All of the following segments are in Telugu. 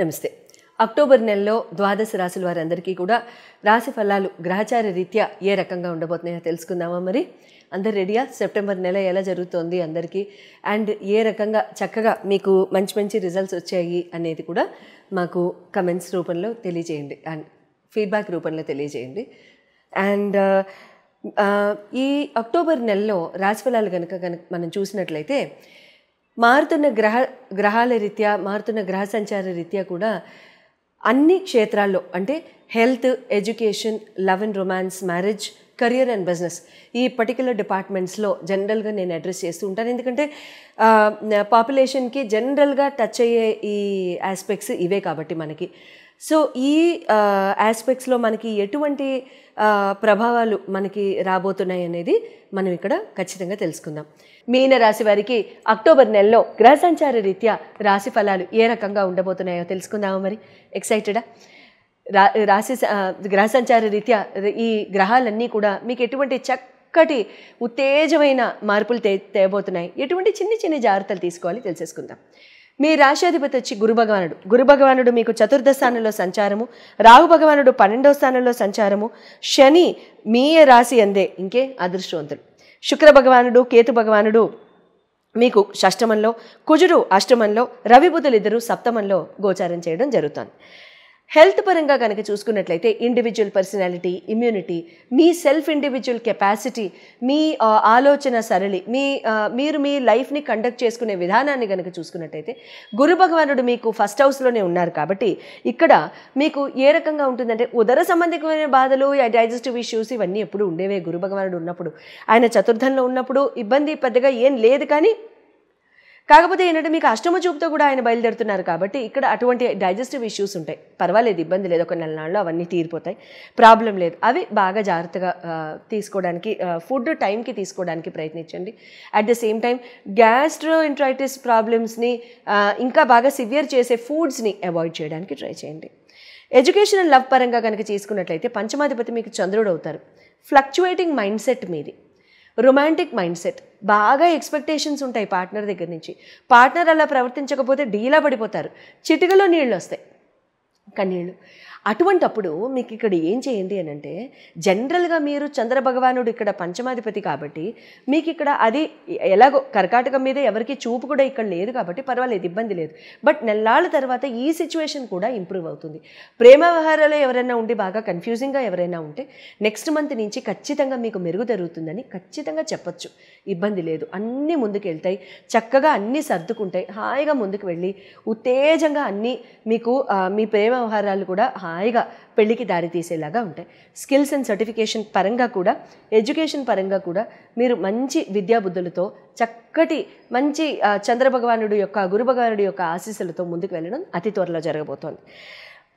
నమస్తే. అక్టోబర్ నెలలో ద్వాదశ రాశుల వారందరికీ కూడా రాశి ఫలాలు గ్రహచార రీత్యా ఏ రకంగా ఉండబోతున్నాయో తెలుసుకుందామా? మరి అందరు రెడీయా? సెప్టెంబర్ నెల ఎలా జరుగుతోంది అందరికీ, అండ్ ఏ రకంగా చక్కగా మీకు మంచి మంచి రిజల్ట్స్ వచ్చాయి అనేది కూడా మాకు కమెంట్స్ రూపంలో తెలియజేయండి అండ్ ఫీడ్బ్యాక్ రూపంలో తెలియజేయండి. అండ్ ఈ అక్టోబర్ నెలలో రాశి ఫలాలు కనుక మనం చూసినట్లయితే మారుతున్న గ్రహాల రీత్యా, మారుతున్న గ్రహ సంచార రీత్యా కూడా అన్ని క్షేత్రాల్లో అంటే health, education, love and romance, marriage, career and business ఈ పర్టికులర్ డిపార్ట్మెంట్స్లో జనరల్గా నేను అడ్రస్ చేస్తూ ఉంటాను. ఎందుకంటే పాపులేషన్కి జనరల్గా టచ్ అయ్యే ఈ ఆస్పెక్ట్స్ ఇవే కాబట్టి మనకి. సో ఈ ఆస్పెక్ట్స్లో మనకి ఎటువంటి ప్రభావాలు మనకి రాబోతున్నాయి అనేది మనం ఇక్కడ ఖచ్చితంగా తెలుసుకుందాం. మీన రాశి వారికి అక్టోబర్ నెలలో గ్రహ సంచార రీత్యా రాశి ఫలాలు ఏ రకంగా ఉండబోతున్నాయో తెలుసుకుందాము. మరి ఎక్సైటెడా? గ్రహ సంచార రీత్యా ఈ గ్రహాలన్నీ కూడా మీకు ఎటువంటి చక్కటి ఉత్తేజమైన మార్పులు తేబోతున్నాయి, ఎటువంటి చిన్ని చిన్ని జాగ్రత్తలు తీసుకోవాలి తెలిసేసుకుందాం. మీ రాశ్యాధిపతి వచ్చి గురు భగవానుడు మీకు చతుర్థ స్థానంలో సంచారము, రాహు భగవానుడు 12వ స్థానంలో సంచారము, శని మీ రాశి అందే ఇంకే అదృష్టవంతులు, శుక్ర భగవానుడు, కేతు భగవానుడు మీకు షష్టమంలో, కుజుడు అష్టమంలో, రవి బుధులు ఇద్దరు సప్తమంలో గోచారం చేయడం జరుగుతుంది. హెల్త్ పరంగా కనుక చూసుకున్నట్లయితే ఇండివిజువల్ పర్సనాలిటీ, ఇమ్యూనిటీ, మీ సెల్ఫ్ ఇండివిజువల్ కెపాసిటీ, మీ ఆలోచన సరళి, మీరు మీ లైఫ్ని కండక్ట్ చేసుకునే విధానాన్ని కనుక చూసుకున్నట్లయితే గురు భగవానుడు మీకు ఫస్ట్ హౌస్లోనే ఉన్నారు కాబట్టి ఇక్కడ మీకు ఏ రకంగా ఉంటుందంటే ఉదర సంబంధికమైన బాధలు, డైజెస్టివ్ ఇష్యూస్ ఇవన్నీ ఎప్పుడు ఉండేవే. గురు భగవానుడు ఉన్నప్పుడు, ఆయన చతుర్థంలో ఉన్నప్పుడు ఇబ్బంది పెద్దగా ఏం లేదు. కానీ కాకపోతే ఏంటంటే మీకు అష్టమ చూపుతో కూడా ఆయన బయలుదేరుతున్నారు కాబట్టి ఇక్కడ అటువంటి డైజెస్టివ్ ఇష్యూస్ ఉంటాయి. పర్వాలేదు, ఇబ్బంది లేదు, ఒక నెల నాళ్ళు అవన్నీ తీరిపోతాయి, ప్రాబ్లం లేదు. అవి బాగా జాగ్రత్తగా తీసుకోవడానికి, ఫుడ్ టైంకి తీసుకోవడానికి ప్రయత్నించండి. At the same time gastroenteritis ప్రాబ్లమ్స్ని ఇంకా బాగా సివియర్ చేసే ఫుడ్స్ని అవాయిడ్ చేయడానికి ట్రై చేయండి. ఎడ్యుకేషన్ అండ్ లవ్ పరంగా కనుక చేసుకున్నట్లయితే పంచమాధిపతి మీకు చంద్రుడు అవుతారు. ఫ్లక్చువేటింగ్ మైండ్ సెట్ మీది, రొమాంటిక్ మైండ్ సెట్, బాగా ఎక్స్పెక్టేషన్స్ ఉంటాయి పార్ట్నర్ దగ్గర నుంచి. పార్ట్నర్ అలా ప్రవర్తించకపోతే డీలా పడిపోతారు, చిటికలో నీళ్ళు వస్తాయి, కన్నీళ్ళు. అటువంటప్పుడు మీకు ఇక్కడ ఏం చేయండి అని అంటే, జనరల్గా మీరు చంద్ర భగవానుడు ఇక్కడ పంచమాధిపతి కాబట్టి మీకు ఇక్కడ అది ఎలాగో కర్కాటకం మీద ఎవరికి చూపు కూడా ఇక్కడ లేదు కాబట్టి పర్వాలేదు, ఇబ్బంది లేదు. బట్ నెల్లాళ్ళ తర్వాత ఈ సిచ్యువేషన్ కూడా ఇంప్రూవ్ అవుతుంది. ప్రేమ వ్యవహారాలు ఎవరైనా ఉండి బాగా కన్ఫ్యూజింగ్గా ఎవరైనా ఉంటే నెక్స్ట్ మంత్ నుంచి ఖచ్చితంగా మీకు మెరుగు జరుగుతుందని ఖచ్చితంగా చెప్పచ్చు. ఇబ్బంది లేదు, అన్నీ ముందుకు వెళ్తాయి, చక్కగా అన్నీ సర్దుకుంటాయి, హాయిగా ముందుకు వెళ్ళి ఉత్తేజంగా అన్నీ మీకు మీ ప్రేమ వ్యవహారాలు కూడా హాయిగా పెళ్లికి దారి తీసేలాగా ఉంటాయి. స్కిల్స్ అండ్ సర్టిఫికేషన్ పరంగా కూడా, ఎడ్యుకేషన్ పరంగా కూడా మీరు మంచి విద్యాబుద్ధులతో చక్కటి మంచి చంద్ర భగవానుడు యొక్క, గురు భగవానుడి యొక్క ఆశీస్సులతో ముందుకు వెళ్ళడం అతి త్వరలో జరగబోతోంది.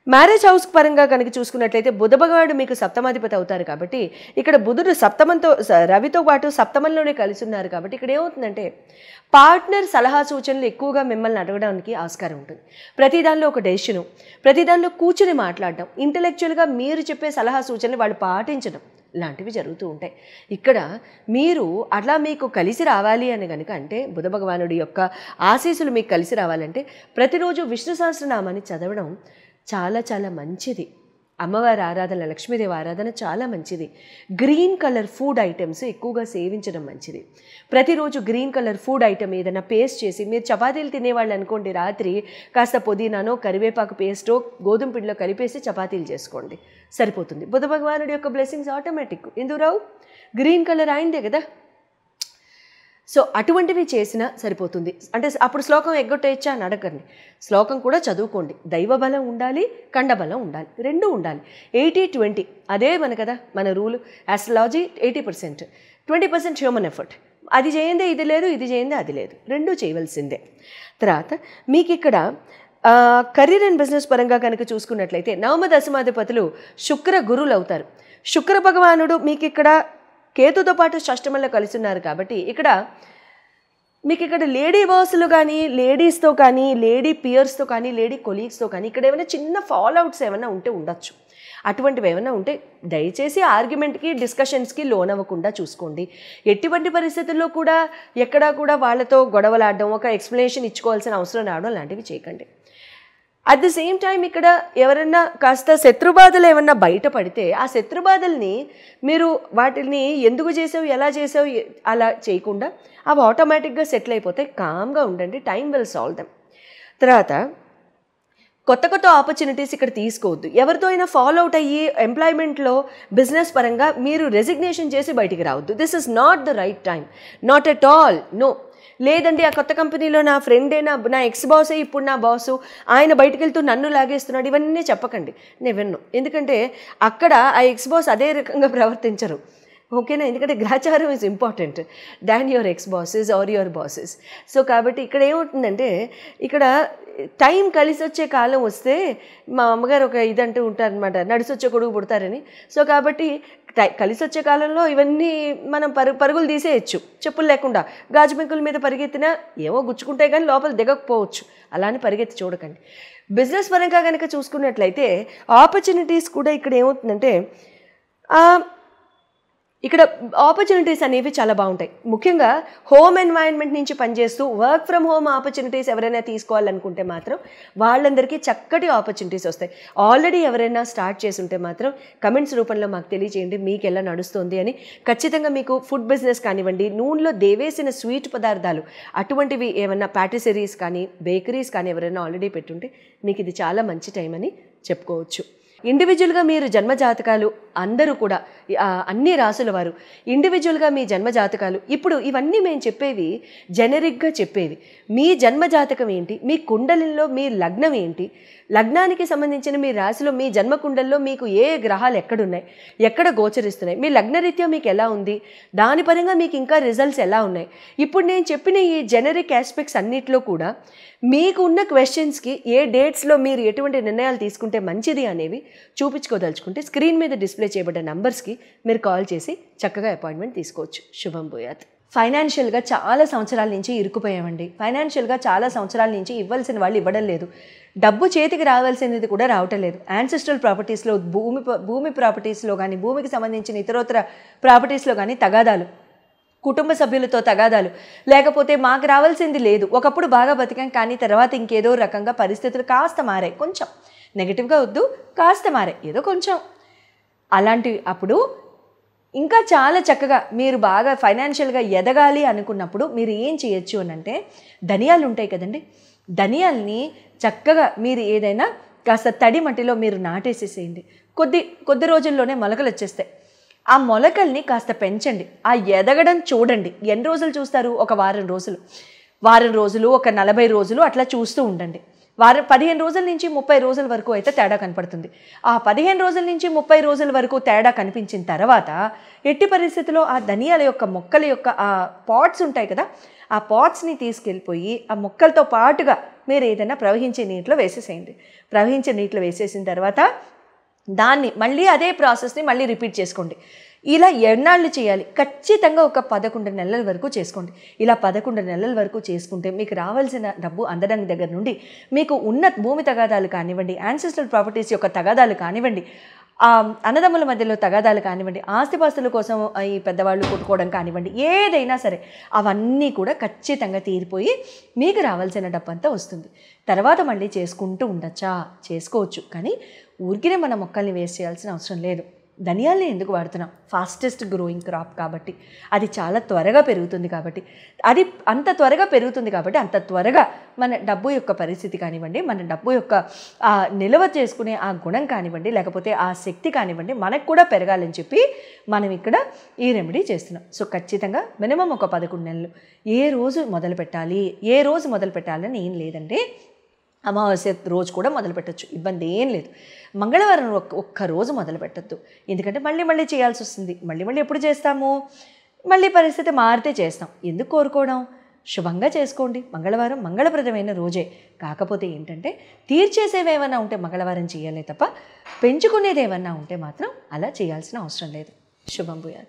మ్యారేజ్ హౌస్ పరంగా కనుక చూసుకున్నట్లయితే బుధ భగవానుడు మీకు సప్తమాధిపతి అవుతారు కాబట్టి ఇక్కడ బుధుడు సప్తమంతో, రవితో పాటు సప్తమంలోనే కలిసి ఉన్నారు కాబట్టి ఇక్కడ ఏమవుతుందంటే పార్ట్నర్ సలహా సూచనలు ఎక్కువగా మిమ్మల్ని అడగడానికి ఆస్కారం ఉంటుంది. ప్రతిదానిలో ఒక డెసిషను, ప్రతిదానిలో కూర్చుని మాట్లాడడం, ఇంటలెక్చువల్గా మీరు చెప్పే సలహా సూచనలు వాళ్ళు పాటించడం లాంటివి జరుగుతూ ఉంటాయి. ఇక్కడ మీరు అట్లా మీకు కలిసి రావాలి అని కనుక అంటే బుధ భగవానుడి యొక్క ఆశీస్సులు మీకు కలిసి రావాలంటే ప్రతిరోజు విష్ణు సహస్రనామాన్ని చదవడం చాలా చాలా మంచిది. అమ్మవారి ఆరాధన, లక్ష్మీదేవి ఆరాధన చాలా మంచిది. గ్రీన్ కలర్ ఫుడ్ ఐటమ్స్ ఎక్కువగా సేవించడం మంచిది. ప్రతిరోజు గ్రీన్ కలర్ ఫుడ్ ఐటమ్ ఏదైనా పేస్ట్ చేసి, మీరు చపాతీలు తినేవాళ్ళు అనుకోండి, రాత్రి కాస్త పుదీనానో కరివేపాకు పేస్టో గోధుమ పిండిలో కలిపేసి చపాతీలు చేసుకోండి, సరిపోతుంది. బుధ భగవానుడి యొక్క బ్లెస్సింగ్స్ ఆటోమేటిక్. ఎందుకు రావు? గ్రీన్ కలర్ అయిందే కదా. సో అటువంటివి చేసినా సరిపోతుంది. అంటే అప్పుడు శ్లోకం ఎగ్గొట్టేయచ్చా అని అడగండి, శ్లోకం కూడా చదువుకోండి. దైవబలం ఉండాలి, కండబలం ఉండాలి, రెండూ ఉండాలి. 80-20 అదే మన కదా మన రూల్. Astrology 80%, 20% human effort. అది చేయందే ఇది లేదు, ఇది చేయందే అది లేదు, రెండూ చేయవలసిందే. తర్వాత మీకు ఇక్కడ కెరీర్ అండ్ బిజినెస్ పరంగా కనుక చూసుకున్నట్లయితే నవమ దశమాధిపతులు శుక్ర గురువులు అవుతారు. శుక్ర భగవానుడు మీకు ఇక్కడ కేతుతో పాటు షష్టమంలో కలిసి ఉన్నారు కాబట్టి ఇక్కడ మీకు ఇక్కడ లేడీ బాసులు కానీ, లేడీస్తో కానీ, లేడీ పియర్స్తో కానీ, లేడీ కొలీగ్స్తో కానీ ఇక్కడ ఏమైనా చిన్న ఫాలోఅవుట్స్ ఏమైనా ఉంటే ఉండొచ్చు. అటువంటివి ఏమైనా ఉంటే దయచేసి ఆర్గ్యుమెంట్కి, డిస్కషన్స్కి లోన్ అవ్వకుండా చూసుకోండి. ఎటువంటి పరిస్థితుల్లో కూడా ఎక్కడా కూడా వాళ్ళతో గొడవలాడడం, ఒక ఎక్స్ప్లెనేషన్ ఇచ్చుకోవాల్సిన అవసరం రావడం లాంటివి చేయకండి. అట్ ద సేమ్ టైం ఇక్కడ ఎవరన్నా కాస్త శత్రుబాధలు ఏమన్నా బయటపడితే ఆ శత్రుబాధల్ని మీరు వాటిని ఎందుకు చేసావు, ఎలా చేసావు అలా చేయకుండా అవి ఆటోమేటిక్గా సెటిల్ అయిపోతాయి. కామ్గా ఉండండి, టైం విల్ సాల్వ్ దెమ్. తర్వాత కొత్త కొత్త ఆపర్చునిటీస్ ఇక్కడ తీసుకోవద్దు. ఎవరితో అయినా ఫాలో అవుట్ అయ్యి ఎంప్లాయ్మెంట్లో బిజినెస్ పరంగా మీరు రెసిగ్నేషన్ చేసి బయటికి రావద్దు. This is not the right time, not at all. No. లేదండి ఆ కొత్త కంపెనీలో నా ఫ్రెండే నా ఎక్స్ బాసే ఇప్పుడు నా బాసు, ఆయన బయటకు వెళ్తూ నన్ను లాగేస్తున్నాడు, ఇవన్నీ చెప్పకండి. నేను విన్ను. ఎందుకంటే అక్కడ ఆ ఎక్స్ బాస్ అదే రకంగా ప్రవర్తించరు. ఓకేనా? ఎందుకంటే గ్రాచారం is important than your ex bases are your bases. So కాబట్టి ఇక్కడ ఏమవుతుందంటే ఇక్కడ టైం కలిసి వచ్చే కాలం వస్తే మా అమ్మగారు ఒక ఇదంటూ ఉంటారనమాట, నడిసొచ్చే కొడుకు పుడతారని. సో కాబట్టి కలిసి వచ్చే కాలంలో ఇవన్నీ మనం పరుగులు తీసేయచ్చు చెప్పులు లేకుండా. గాజు పెంకుల మీద పరిగెత్తినా ఏమో గుచ్చుకుంటే కానీ లోపల దిగకపోవచ్చు. అలానే పరిగెత్తి చూడకండి. బిజినెస్ పరంగా కనుక చూసుకున్నట్లయితే ఆపర్చునిటీస్ కూడా ఇక్కడ ఏమవుతుందంటే ఇక్కడ ఆపర్చునిటీస్ అనేవి చాలా బాగుంటాయి. ముఖ్యంగా హోమ్ ఎన్వైరన్మెంట్ నుంచి పనిచేస్తూ వర్క్ ఫ్రమ్ హోమ్ ఆపర్చునిటీస్ ఎవరైనా తీసుకోవాలనుకుంటే మాత్రం వాళ్ళందరికీ చక్కటి ఆపర్చునిటీస్ వస్తాయి. ఆల్రెడీ ఎవరైనా స్టార్ట్ చేసి ఉంటే మాత్రం కమెంట్స్ రూపంలో మాకు తెలియజేయండి మీకు ఎలా నడుస్తుంది అని. ఖచ్చితంగా మీకు ఫుడ్ బిజినెస్ కానివ్వండి, నూనెలో దేవేసిన స్వీట్ పదార్థాలు అటువంటివి ఏమన్నా ప్యాటిసరీస్ కానీ బేకరీస్ కానీ ఎవరైనా ఆల్రెడీ పెట్టుంటే మీకు ఇది చాలా మంచి టైం అని చెప్పుకోవచ్చు. ఇండివిజువల్గా మీరు జన్మజాతకాలు అందరూ కూడా అన్ని రాసుల వారు ఇండివిజువల్గా మీ జన్మజాతకాలు ఇప్పుడు ఇవన్నీ మేము చెప్పేవి జెనరిక్గా చెప్పేవి. మీ జన్మజాతకం ఏంటి, మీ కుండలిలో మీ లగ్నం ఏంటి, లగ్నానికి సంబంధించిన మీ రాశిలో మీ జన్మకుండల్లో మీకు ఏ గ్రహాలు ఎక్కడున్నాయి, ఎక్కడ గోచరిస్తున్నాయి, మీ లగ్నరీత్యా మీకు ఎలా ఉంది, దాని పరంగా మీకు ఇంకా రిజల్ట్స్ ఎలా ఉన్నాయి. ఇప్పుడు నేను చెప్పిన ఈ జెనరిక్ ఆస్పెక్ట్స్ అన్నిట్లో కూడా మీకు ఉన్న క్వశ్చన్స్కి ఏ డేట్స్లో మీరు ఎటువంటి నిర్ణయాలు తీసుకుంటే మంచిది అనేవి చూపించుకోదలుచుకుంటే స్క్రీన్ మీద డిస్ప్లే చేయబడ్డ నంబర్స్కి మీరు కాల్ చేసి చక్కగా అపాయింట్మెంట్ తీసుకోవచ్చు. శుభం భూయాత్. ఫైనాన్షియల్గా చాలా సంవత్సరాల నుంచి ఇరుక్కుపోయామండి. ఫైనాన్షియల్గా చాలా సంవత్సరాల నుంచి ఇవ్వాల్సిన వాళ్ళు ఇవ్వడం లేదు, డబ్బు చేతికి రావాల్సినది కూడా రావటం లేదు. యాన్సెస్ట్రల్ ప్రాపర్టీస్లో భూమి ప్రాపర్టీస్లో కానీ భూమికి సంబంధించిన ఇతరోత్తర ప్రాపర్టీస్లో కానీ తగాదాలు, కుటుంబ సభ్యులతో తగాదాలు, లేకపోతే మాకు రావాల్సింది లేదు, ఒకప్పుడు బాగా బతికాం కానీ తర్వాత ఇంకేదో రకంగా పరిస్థితులు కాస్త మారాయి, కొంచెం నెగిటివ్గా వద్దు కాస్త మారాయి ఏదో కొంచెం అలాంటివి. అప్పుడు ఇంకా చాలా చక్కగా మీరు బాగా ఫైనాన్షియల్గా ఎదగాలి అనుకున్నప్పుడు మీరు ఏం చేయొచ్చు అని అంటే ధనియాలు ఉంటాయి కదండి, ధనియాల్ని చక్కగా మీరు ఏదైనా కాస్త తడి మట్టిలో మీరు నాటేసేసేయండి. కొద్ది రోజుల్లోనే మొలకలు వచ్చేస్తాయి. ఆ మొలకల్ని కాస్త పెంచండి, ఆ ఎదగడం చూడండి. ఎన్ని రోజులు చూస్తారు? ఒక వారం రోజులు, ఒక 40 రోజులు అట్లా చూస్తూ ఉండండి. 15 రోజుల నుంచి 30 రోజుల వరకు అయితే తేడా కనపడుతుంది. ఆ 15 రోజుల నుంచి 30 రోజుల వరకు తేడా కనిపించిన తర్వాత ఎట్టి పరిస్థితుల్లో ఆ ధనియాల యొక్క మొక్కల యొక్క ఆ పాట్స్ ఉంటాయి కదా, ఆ పాట్స్ని తీసుకెళ్ళిపోయి ఆ మొక్కలతో పాటుగా మీరు ఏదైనా ప్రవహించే నీటిలో వేసేసేయండి. ప్రవహించే నీటిలో వేసేసిన తర్వాత దాన్ని మళ్ళీ అదే ప్రాసెస్ని మళ్ళీ రిపీట్ చేసుకోండి. ఇలా ఎన్నాళ్ళు చేయాలి? ఖచ్చితంగా ఒక 11 నెలల వరకు చేసుకోండి. ఇలా 11 నెలల వరకు చేసుకుంటే మీకు రావాల్సిన డబ్బు అందడం దగ్గర నుండి మీకు ఉన్న భూమి తగాదాలు కానివ్వండి, యాన్సెస్ట్రల్ ప్రాపర్టీస్ యొక్క తగాదాలు కానివ్వండి, అన్నదమ్ముల మధ్యలో తగాదాలు కానివ్వండి, ఆస్తిపాస్తుల కోసం ఈ పెద్దవాళ్ళు కొట్టుకోవడం కానివ్వండి, ఏదైనా సరే అవన్నీ కూడా ఖచ్చితంగా తీరిపోయి మీకు రావాల్సిన డబ్బంతా వస్తుంది. తర్వాత మళ్ళీ చేసుకుంటూ ఉండొచ్చా? చేసుకోవచ్చు, కానీ ఊరికినే మన మొక్కల్ని వేస్ట్ చేయాల్సిన అవసరం లేదు. ధనియాల్ని ఎందుకు వాడుతున్నాం? ఫాస్టెస్ట్ గ్రోయింగ్ క్రాప్ కాబట్టి, అది చాలా త్వరగా పెరుగుతుంది కాబట్టి, అది అంత త్వరగా పెరుగుతుంది కాబట్టి అంత త్వరగా మన డబ్బు యొక్క పరిస్థితి కానివ్వండి, మన డబ్బు యొక్క నిల్వ చేసుకునే ఆ గుణం కానివ్వండి, లేకపోతే ఆ శక్తి కానివ్వండి మనకు కూడా పెరగాలని చెప్పి మనం ఇక్కడ ఈ రెమెడీ చేస్తున్నాం. సో ఖచ్చితంగా మినిమం ఒక 11 నెలలు ఏ రోజు మొదలు పెట్టాలని ఏం లేదండి. అమావాస్య రోజు కూడా మొదలు పెట్టచ్చు, ఇబ్బంది ఏం లేదు. మంగళవారం ఒక్క రోజు మొదలు పెట్టద్దు, ఎందుకంటే మళ్ళీ చేయాల్సి వస్తుంది. మళ్ళీ ఎప్పుడు చేస్తాము? మళ్ళీ పరిస్థితి మారితే చేస్తాం. ఎందుకు కోరుకోవడం? శుభంగా చేసుకోండి. మంగళవారం మంగళప్రదమైన రోజే. కాకపోతే ఏంటంటే తీర్చేసేవి ఏమైనా ఉంటే మంగళవారం చేయాలి తప్ప పెంచుకునేది ఏమన్నా ఉంటే మాత్రం అలా చేయాల్సిన అవసరం లేదు. శుభం భూయాత్.